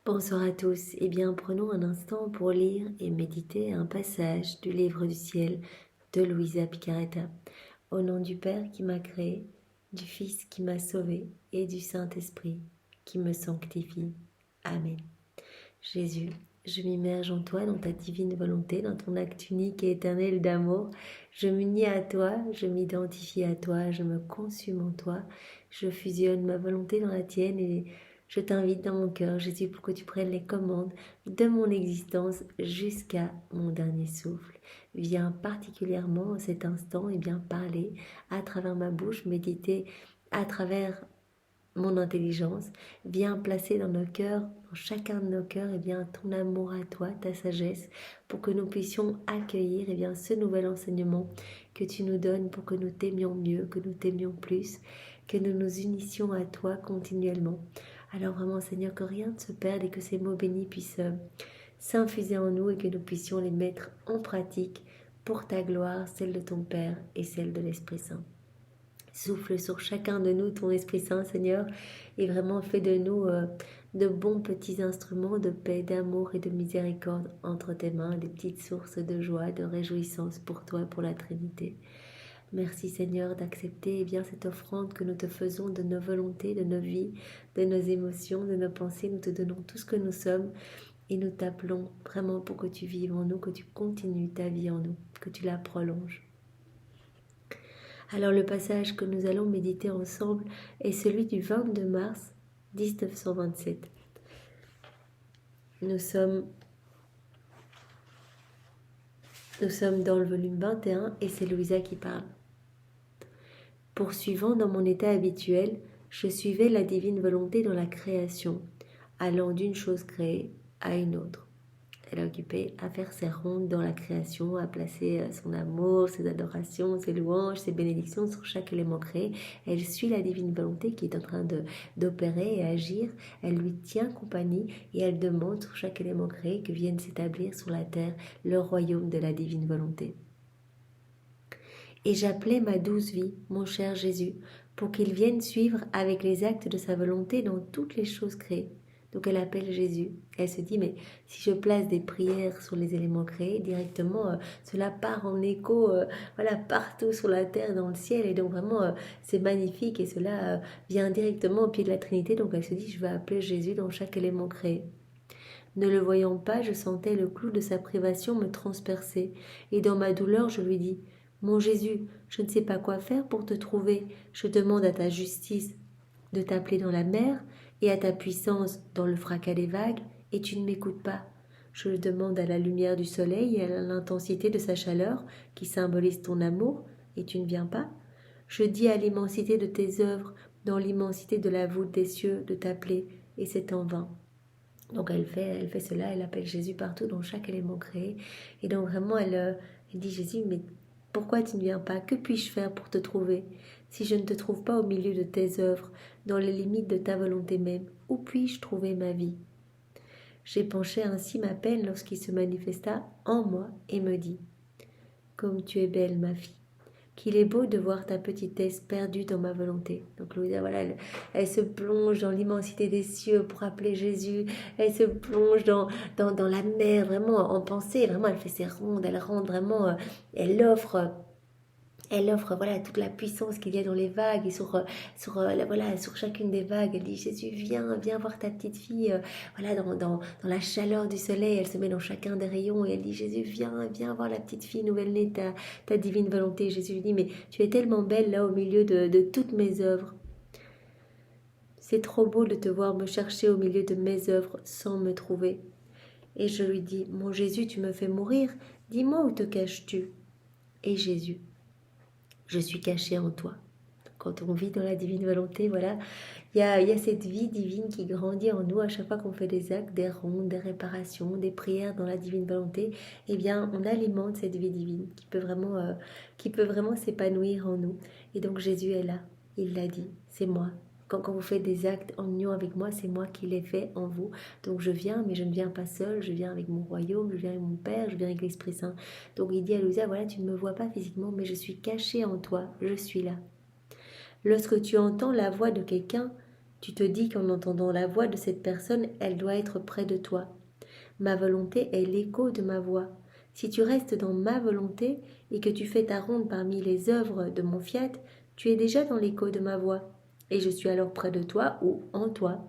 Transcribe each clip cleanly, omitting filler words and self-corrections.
Bonsoir à tous. Eh bien, prenons un instant pour lire et méditer un passage du livre du ciel de Luisa Picaretta. Au nom du Père qui m'a créé, du Fils qui m'a sauvé et du Saint-Esprit qui me sanctifie. Amen. Jésus, je m'immerge en toi, dans ta divine volonté, dans ton acte unique et éternel d'amour. Je m'unis à toi, je m'identifie à toi, je me consume en toi, je fusionne ma volonté dans la tienne et je t'invite dans mon cœur, Jésus, pour que tu prennes les commandes de mon existence jusqu'à mon dernier souffle. Viens particulièrement en cet instant et bien parler à travers ma bouche, méditer à travers mon intelligence, viens placer dans nos cœurs, dans chacun de nos cœurs, bien, ton amour à toi, ta sagesse, pour que nous puissions accueillir bien, ce nouvel enseignement que tu nous donnes pour que nous t'aimions mieux, que nous t'aimions plus, que nous nous unissions à toi continuellement. Alors vraiment, Seigneur, que rien ne se perde et que ces mots bénis puissent s'infuser en nous et que nous puissions les mettre en pratique pour ta gloire, celle de ton Père et celle de l'Esprit Saint. Souffle sur chacun de nous ton Esprit Saint, Seigneur, et vraiment fais de nous de bons petits instruments de paix, d'amour et de miséricorde entre tes mains, des petites sources de joie, de réjouissance pour toi et pour la Trinité. Merci Seigneur d'accepter bien cette offrande que nous te faisons de nos volontés, de nos vies, de nos émotions, de nos pensées. Nous te donnons tout ce que nous sommes et nous t'appelons vraiment pour que tu vives en nous, que tu continues ta vie en nous, que tu la prolonges. Alors le passage que nous allons méditer ensemble est celui du 22 mars 1927. Nous sommes dans le volume 21 et c'est Louisa qui parle. Poursuivant dans mon état habituel, je suivais la divine volonté dans la création, allant d'une chose créée à une autre. Elle est occupée à faire ses rondes dans la création, à placer son amour, ses adorations, ses louanges, ses bénédictions sur chaque élément créé. Elle suit la divine volonté qui est en train d'opérer et agir. Elle lui tient compagnie et elle demande sur chaque élément créé que vienne s'établir sur la terre le royaume de la divine volonté. Et j'appelais ma douce vie, mon cher Jésus, pour qu'il vienne suivre avec les actes de sa volonté dans toutes les choses créées. Donc elle appelle Jésus. Elle se dit, mais si je place des prières sur les éléments créés, directement, cela part en écho voilà, partout sur la terre, dans le ciel. Et donc vraiment, c'est magnifique et cela vient directement au pied de la Trinité. Donc elle se dit, je vais appeler Jésus dans chaque élément créé. Ne le voyant pas, je sentais le clou de sa privation me transpercer. Et dans ma douleur, je lui dis, mon Jésus, je ne sais pas quoi faire pour te trouver. Je demande à ta justice de t'appeler dans la mer et à ta puissance dans le fracas des vagues, et tu ne m'écoutes pas. Je le demande à la lumière du soleil et à l'intensité de sa chaleur, qui symbolise ton amour, et tu ne viens pas. Je dis à l'immensité de tes œuvres, dans l'immensité de la voûte des cieux, de t'appeler, et c'est en vain. Donc elle fait cela, elle appelle Jésus partout dans chaque élément créé. Et donc vraiment, elle dit Jésus, mais pourquoi tu ne viens pas? Que puis-je faire pour te trouver? Si je ne te trouve pas au milieu de tes œuvres, dans les limites de ta volonté même, où puis-je trouver ma vie? J'épanchai ainsi ma peine lorsqu'il se manifesta en moi et me dit, comme tu es belle, ma fille, qu'il est beau de voir ta petitesse perdue dans ma volonté. Donc Louisa, voilà, elle se plonge dans l'immensité des cieux pour appeler Jésus. Elle se plonge dans la mer, vraiment en pensée. Vraiment, elle fait ses rondes, elle rentre vraiment, elle offre voilà toute la puissance qu'il y a dans les vagues et sur chacune des vagues. Elle dit Jésus, viens voir ta petite fille voilà dans la chaleur du soleil. Elle se met dans chacun des rayons et elle dit Jésus, viens voir la petite fille nouvelle-née, ta divine volonté. Jésus lui dit mais tu es tellement belle là au milieu de toutes mes œuvres. C'est trop beau de te voir me chercher au milieu de mes œuvres sans me trouver. Et je lui dis mon Jésus, tu me fais mourir. Dis-moi où te caches-tu? Et Jésus, je suis caché en toi. Quand on vit dans la divine volonté, voilà, il y a cette vie divine qui grandit en nous à chaque fois qu'on fait des actes, des rondes, des réparations, des prières dans la divine volonté. Eh bien, on alimente cette vie divine qui peut vraiment s'épanouir en nous. Et donc Jésus est là, il l'a dit, c'est moi. Quand vous faites des actes en union avec moi, c'est moi qui les fais en vous. Donc je viens, mais je ne viens pas seule, je viens avec mon royaume, je viens avec mon Père, je viens avec l'Esprit Saint. Donc il dit à Louisa, voilà, tu ne me vois pas physiquement, mais je suis cachée en toi, je suis là. Lorsque tu entends la voix de quelqu'un, Tu te dis qu'en entendant la voix de cette personne, elle doit être près de toi. Ma volonté est l'écho de ma voix. Si tu restes dans ma volonté et que tu fais ta ronde parmi les œuvres de mon fiat, tu es déjà dans l'écho de ma voix. Et je suis alors près de toi ou en toi.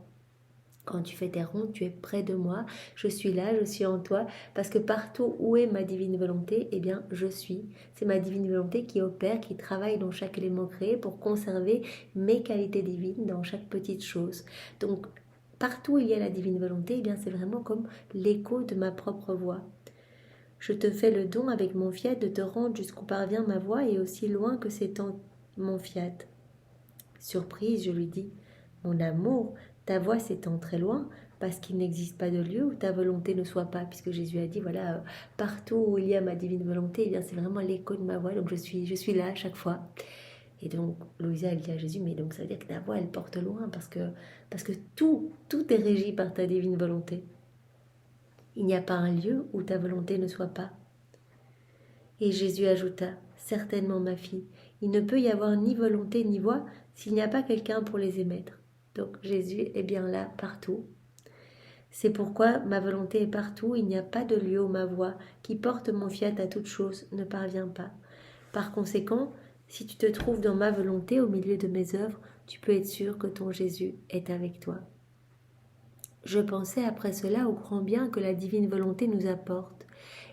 Quand tu fais tes rondes, tu es près de moi, je suis là, je suis en toi, parce que partout où est ma divine volonté, eh bien, je suis. C'est ma divine volonté qui opère, qui travaille dans chaque élément créé pour conserver mes qualités divines dans chaque petite chose. Donc, partout où il y a la divine volonté, eh bien, c'est vraiment comme l'écho de ma propre voix. Je te fais le don avec mon fiat de te rendre jusqu'où parvient ma voix et aussi loin que s'étend mon fiat. Surprise, je lui dis, mon amour, ta voix s'étend très loin parce qu'il n'existe pas de lieu où ta volonté ne soit pas, puisque Jésus a dit, voilà, partout où il y a ma divine volonté, eh bien c'est vraiment l'écho de ma voix, donc je suis là à chaque fois. Et donc Louisa, elle dit à Jésus, mais donc ça veut dire que ta voix, elle porte loin, parce que tout est régi par ta divine volonté. Il n'y a pas un lieu où ta volonté ne soit pas. Et Jésus ajouta, certainement ma fille, il ne peut y avoir ni volonté ni voix s'il n'y a pas quelqu'un pour les émettre. Donc Jésus est bien là partout. C'est pourquoi ma volonté est partout, il n'y a pas de lieu où ma voix, qui porte mon fiat à toute chose, ne parvient pas. Par conséquent, si tu te trouves dans ma volonté au milieu de mes œuvres, tu peux être sûr que ton Jésus est avec toi. Je pensais après cela au grand bien que la divine volonté nous apporte.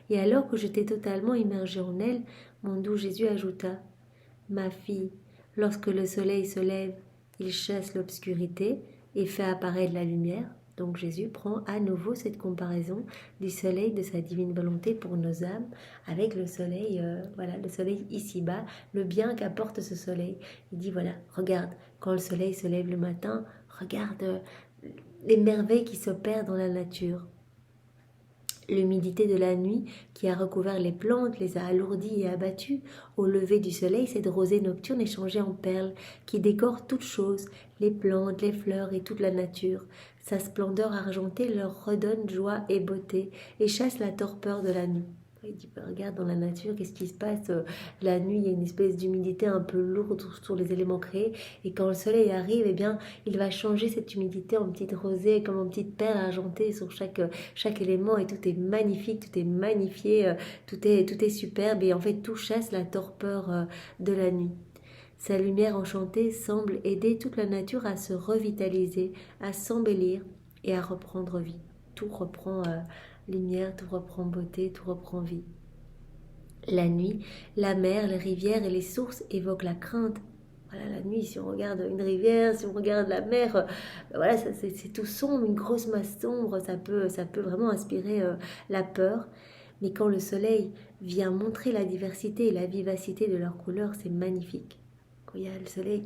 Et alors que j'étais totalement immergée en elle, mon doux Jésus ajouta, « Ma fille, lorsque le soleil se lève, il chasse l'obscurité et fait apparaître la lumière. » Donc Jésus prend à nouveau cette comparaison du soleil de sa divine volonté pour nos âmes avec le soleil, le soleil ici-bas, le bien qu'apporte ce soleil. Il dit, voilà, regarde, quand le soleil se lève le matin, regarde les merveilles qui s'opèrent dans la nature. L'humidité de la nuit qui a recouvert les plantes les a alourdies et abattues. Au lever du soleil, cette rosée nocturne est changée en perles qui décorent toutes choses, les plantes, les fleurs et toute la nature. Sa splendeur argentée leur redonne joie et beauté et chasse la torpeur de la nuit. Il dit, regarde dans la nature, qu'est-ce qui se passe la nuit, il y a une espèce d'humidité un peu lourde sur les éléments créés. Et quand le soleil arrive, eh bien, il va changer cette humidité en petite rosée, comme en petite perle argentée sur chaque élément. Et tout est magnifique, tout est magnifié, tout est superbe. Et en fait, tout chasse la torpeur de la nuit. Sa lumière enchantée semble aider toute la nature à se revitaliser, à s'embellir et à reprendre vie. Tout reprend lumière, tout reprend beauté, tout reprend vie. La nuit, la mer, les rivières et les sources évoquent la crainte. Voilà, la nuit, si on regarde une rivière, si on regarde la mer, voilà, c'est tout sombre, une grosse masse sombre, ça peut vraiment inspirer la peur. Mais quand le soleil vient montrer la diversité et la vivacité de leurs couleurs, c'est magnifique. Quand il y a le soleil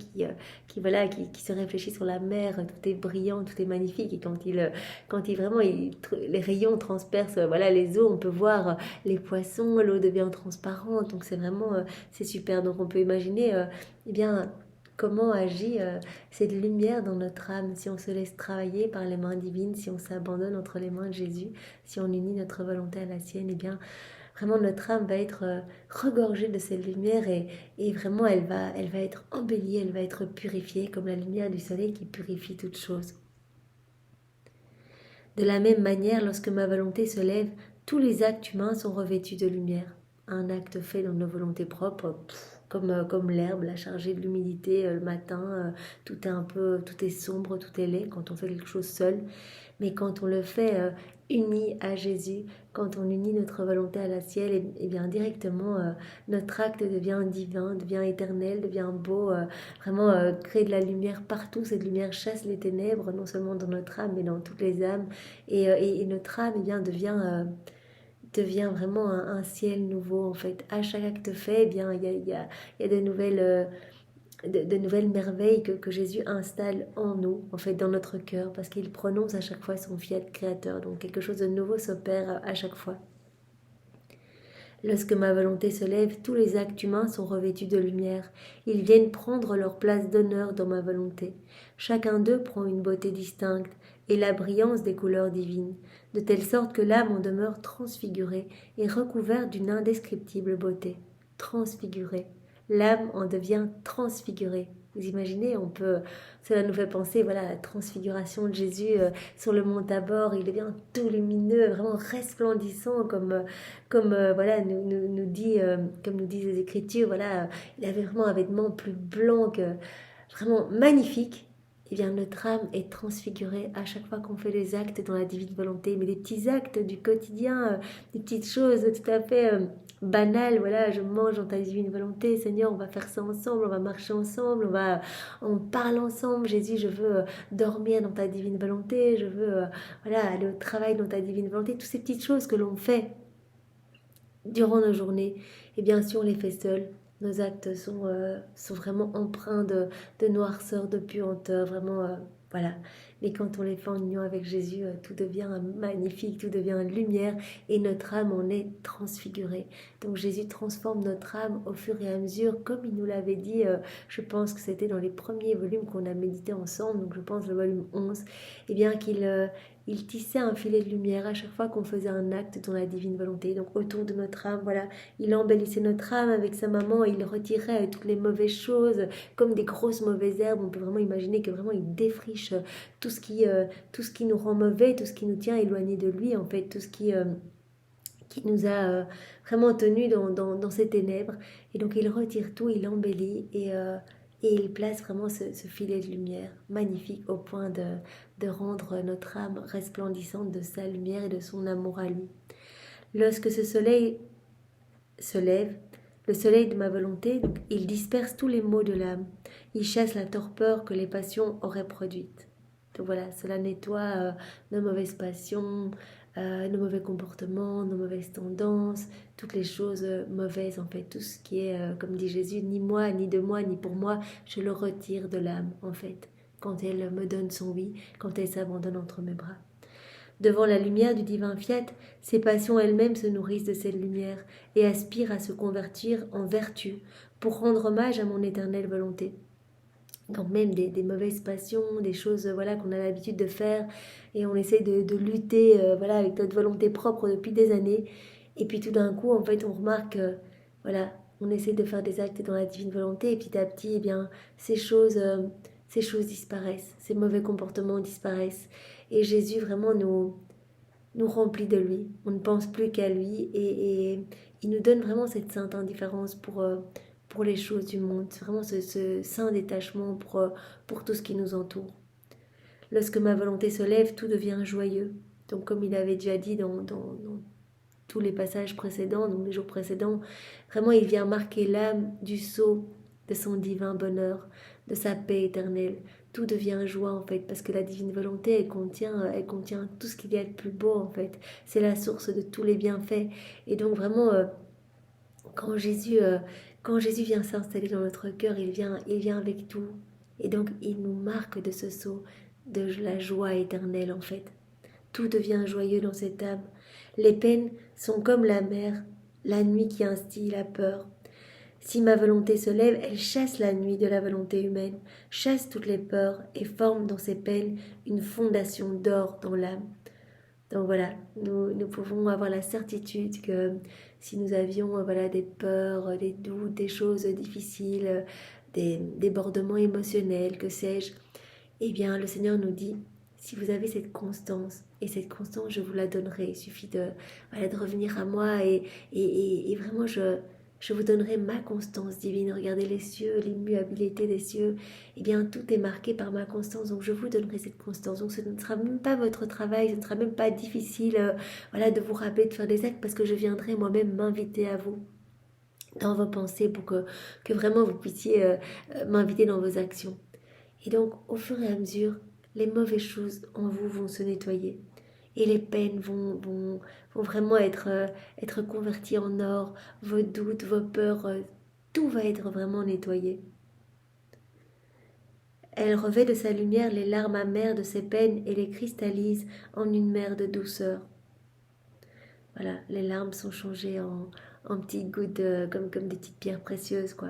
qui se réfléchit sur la mer, tout est brillant, tout est magnifique. Et quand les rayons transpercent les eaux, on peut voir les poissons, l'eau devient transparente. Donc c'est super. Donc on peut imaginer comment agit cette lumière dans notre âme si on se laisse travailler par les mains divines, si on s'abandonne entre les mains de Jésus, si on unit notre volonté à la sienne. Vraiment notre âme va être regorgée de cette lumière et vraiment elle va être embellie, elle va être purifiée comme la lumière du soleil qui purifie toute chose. De la même manière, lorsque ma volonté se lève, tous les actes humains sont revêtus de lumière. Un acte fait dans nos volontés propres, comme l'herbe, la chargée de l'humidité le matin, tout est sombre, tout est laid quand on fait quelque chose seul. Mais quand on le fait uni à Jésus, quand on unit notre volonté à la sienne, et bien directement notre acte devient divin, devient éternel, devient beau, crée de la lumière partout. Cette lumière chasse les ténèbres, non seulement dans notre âme, mais dans toutes les âmes. Et notre âme devient vraiment un ciel nouveau en fait. À chaque acte fait, il y a de nouvelles merveilles que Jésus installe en nous, en fait, dans notre cœur, parce qu'il prononce à chaque fois son fiat créateur. Donc quelque chose de nouveau s'opère à chaque fois. Lorsque ma volonté se lève, tous les actes humains sont revêtus de lumière. Ils viennent prendre leur place d'honneur dans ma volonté. Chacun d'eux prend une beauté distincte et la brillance des couleurs divines, de telle sorte que l'âme en demeure transfigurée et recouverte d'une indescriptible beauté. Transfigurée. L'âme en devient transfigurée. Vous imaginez, cela nous fait penser voilà, à la transfiguration de Jésus sur le mont Tabor. Il devient tout lumineux, vraiment resplendissant, voilà, comme nous disent les Écritures. Voilà, il avait vraiment un vêtement plus blanc que vraiment magnifique. Eh bien, notre âme est transfigurée à chaque fois qu'on fait des actes dans la divine volonté, mais des petits actes du quotidien, des petites choses tout à fait banales. Voilà, je mange dans ta divine volonté, Seigneur, on va faire ça ensemble, on va marcher ensemble, on parle ensemble. Jésus, je veux dormir dans ta divine volonté, je veux voilà, aller au travail dans ta divine volonté. Toutes ces petites choses que l'on fait durant nos journées, et bien sûr, on les fait seuls. Nos actes sont vraiment empreints de noirceur, de puanteur, vraiment, voilà. Mais quand on les fait en union avec Jésus, tout devient magnifique, tout devient lumière et notre âme en est transfigurée. Donc Jésus transforme notre âme au fur et à mesure, comme il nous l'avait dit, je pense que c'était dans les premiers volumes qu'on a médité ensemble, donc je pense le volume 11, et bien il tissait un filet de lumière à chaque fois qu'on faisait un acte dans la divine volonté. Donc autour de notre âme, voilà, il embellissait notre âme avec sa maman, il retirait toutes les mauvaises choses, comme des grosses mauvaises herbes. On peut vraiment imaginer que vraiment il défriche tout ce qui nous rend mauvais, tout ce qui nous tient éloigné de lui, en fait, tout ce qui nous a vraiment tenus dans ces ténèbres. Et donc il retire tout, il embellit et il place vraiment ce filet de lumière magnifique au point de rendre notre âme resplendissante de sa lumière et de son amour à lui. Lorsque ce soleil se lève, le soleil de ma volonté, donc, il disperse tous les maux de l'âme. Il chasse la torpeur que les passions auraient produite. Donc voilà, cela nettoie nos mauvaises passions, nos mauvais comportements, nos mauvaises tendances, toutes les choses mauvaises en fait, tout ce qui est, comme dit Jésus, ni moi, ni de moi, ni pour moi, je le retire de l'âme en fait, quand elle me donne son oui, quand elle s'abandonne entre mes bras. Devant la lumière du divin fiat, ses passions elles-mêmes se nourrissent de cette lumière et aspirent à se convertir en vertu pour rendre hommage à mon éternelle volonté. Donc même des mauvaises passions, des choses voilà, qu'on a l'habitude de faire et on essaie de lutter voilà, avec notre volonté propre depuis des années. Et puis tout d'un coup, en fait, on remarque voilà, on essaie de faire des actes dans la divine volonté et petit à petit, eh bien, ces choses disparaissent, ces mauvais comportements disparaissent. Et Jésus vraiment nous remplit de lui. On ne pense plus qu'à lui et il nous donne vraiment cette sainte indifférence pour les choses du monde. C'est vraiment ce saint détachement pour tout ce qui nous entoure. Lorsque ma volonté se lève, tout devient joyeux. Donc comme il avait déjà dit dans tous les passages précédents, donc les jours précédents, vraiment il vient marquer l'âme du sceau de son divin bonheur, de sa paix éternelle. Tout devient joie en fait, parce que la divine volonté, elle contient tout ce qu'il y a de plus beau en fait. C'est la source de tous les bienfaits. Et donc vraiment, quand Jésus, quand Jésus vient s'installer dans notre cœur, il vient avec tout. Et donc il nous marque de ce sceau, de la joie éternelle en fait. Tout devient joyeux dans cette âme. Les peines sont comme la mer, la nuit qui instille la peur. Si ma volonté se lève, elle chasse la nuit de la volonté humaine, chasse toutes les peurs et forme dans ses peines une fondation d'or dans l'âme. Donc voilà, nous pouvons avoir la certitude que si nous avions voilà, des peurs, des doutes, des choses difficiles, des débordements émotionnels, que sais-je, eh bien le Seigneur nous dit, si vous avez cette constance, et cette constance je vous la donnerai, il suffit voilà, de revenir à moi et vraiment je vous donnerai ma constance divine. Regardez les cieux, l'immuabilité des cieux. Eh bien, tout est marqué par ma constance. Donc, je vous donnerai cette constance. Donc, ce ne sera même pas votre travail. Ce ne sera même pas difficile voilà, de vous rappeler de faire des actes parce que je viendrai moi-même m'inviter à vous dans vos pensées pour que vraiment vous puissiez m'inviter dans vos actions. Et donc, au fur et à mesure, les mauvaises choses en vous vont se nettoyer. Et les peines vont vraiment être converties en or. Vos doutes, vos peurs, tout va être vraiment nettoyé. Elle revêt de sa lumière les larmes amères de ses peines et les cristallise en une mer de douceur. Voilà, les larmes sont changées en petites gouttes, comme des petites pierres précieuses, quoi.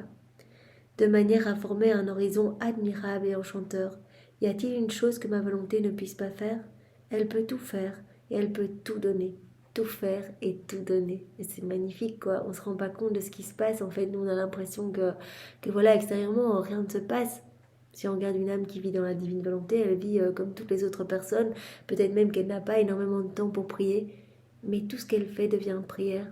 De manière à former un horizon admirable et enchanteur. Y a-t-il une chose que ma volonté ne puisse pas faire? Elle peut tout faire et elle peut tout donner. Tout faire et tout donner. Et c'est magnifique, quoi. On ne se rend pas compte de ce qui se passe. En fait, nous, on a l'impression que voilà, extérieurement, rien ne se passe. Si on regarde une âme qui vit dans la divine volonté, elle vit comme toutes les autres personnes, peut-être même qu'elle n'a pas énormément de temps pour prier, mais tout ce qu'elle fait devient prière.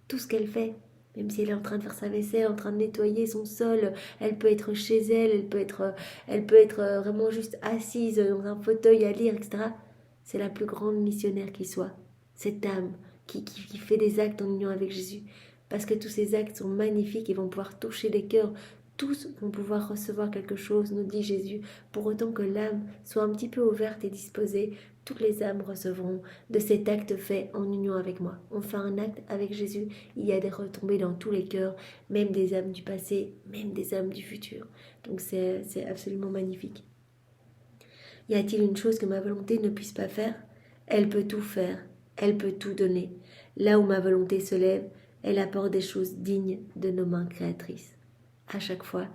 Tout ce qu'elle fait, même si elle est en train de faire sa vaisselle, en train de nettoyer son sol, elle peut être chez elle, elle peut être vraiment juste assise dans un fauteuil à lire, etc. C'est la plus grande missionnaire qui soit. Cette âme qui fait des actes en union avec Jésus. Parce que tous ces actes sont magnifiques et vont pouvoir toucher les cœurs. Tous vont pouvoir recevoir quelque chose, nous dit Jésus, pour autant que l'âme soit un petit peu ouverte et disposée. Toutes les âmes recevront de cet acte fait en union avec moi. On fait un acte avec Jésus, il y a des retombées dans tous les cœurs, même des âmes du passé, même des âmes du futur. Donc c'est absolument magnifique. Y a-t-il une chose que ma volonté ne puisse pas faire? Elle peut tout faire, elle peut tout donner. Là où ma volonté se lève, elle apporte des choses dignes de nos mains créatrices. À chaque fois,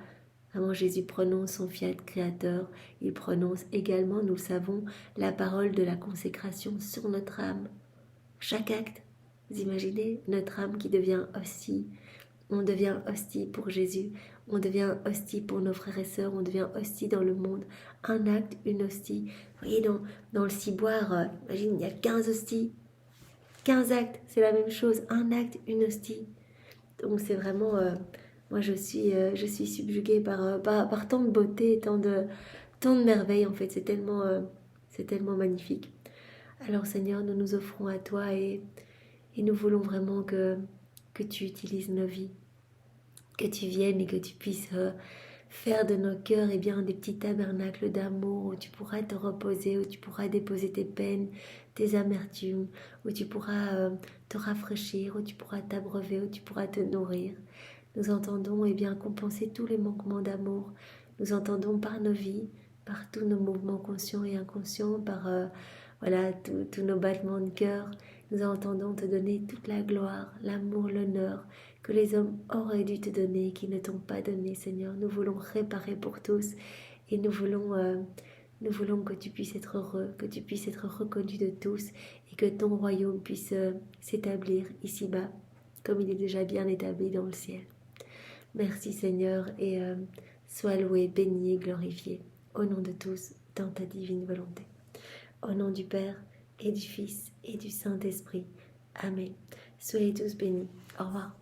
vraiment Jésus prononce son fiat créateur, il prononce également, nous le savons, la parole de la consécration sur notre âme. Chaque acte, vous imaginez notre âme qui devient hostie. On devient hostie pour Jésus, on devient hostie pour nos frères et sœurs, on devient hostie dans le monde. Un acte, une hostie. Vous voyez, dans le ciboire, imagine, il y a 15 hosties. 15 actes, c'est la même chose. Un acte, une hostie. Donc c'est vraiment... moi, je suis subjuguée par tant de beauté, tant de merveilles, en fait. C'est tellement magnifique. Alors, Seigneur, nous nous offrons à toi et nous voulons vraiment que tu utilises nos vies, que tu viennes et que tu puisses faire de nos cœurs des petits tabernacles d'amour où tu pourras te reposer, où tu pourras déposer tes peines, tes amertumes, où tu pourras te rafraîchir, où tu pourras t'abreuver, où tu pourras te nourrir. Nous entendons compenser tous les manquements d'amour. Nous entendons par nos vies, par tous nos mouvements conscients et inconscients, par tous nos battements de cœur. Nous entendons te donner toute la gloire, l'amour, l'honneur que les hommes auraient dû te donner, qui ne t'ont pas donné, Seigneur. Nous voulons réparer pour tous et nous voulons que tu puisses être heureux, que tu puisses être reconnu de tous et que ton royaume puisse s'établir ici-bas, comme il est déjà bien établi dans le ciel. Merci Seigneur et sois loué, béni et glorifié au nom de tous dans ta divine volonté. Au nom du Père et du Fils et du Saint-Esprit. Amen. Soyez tous bénis. Au revoir.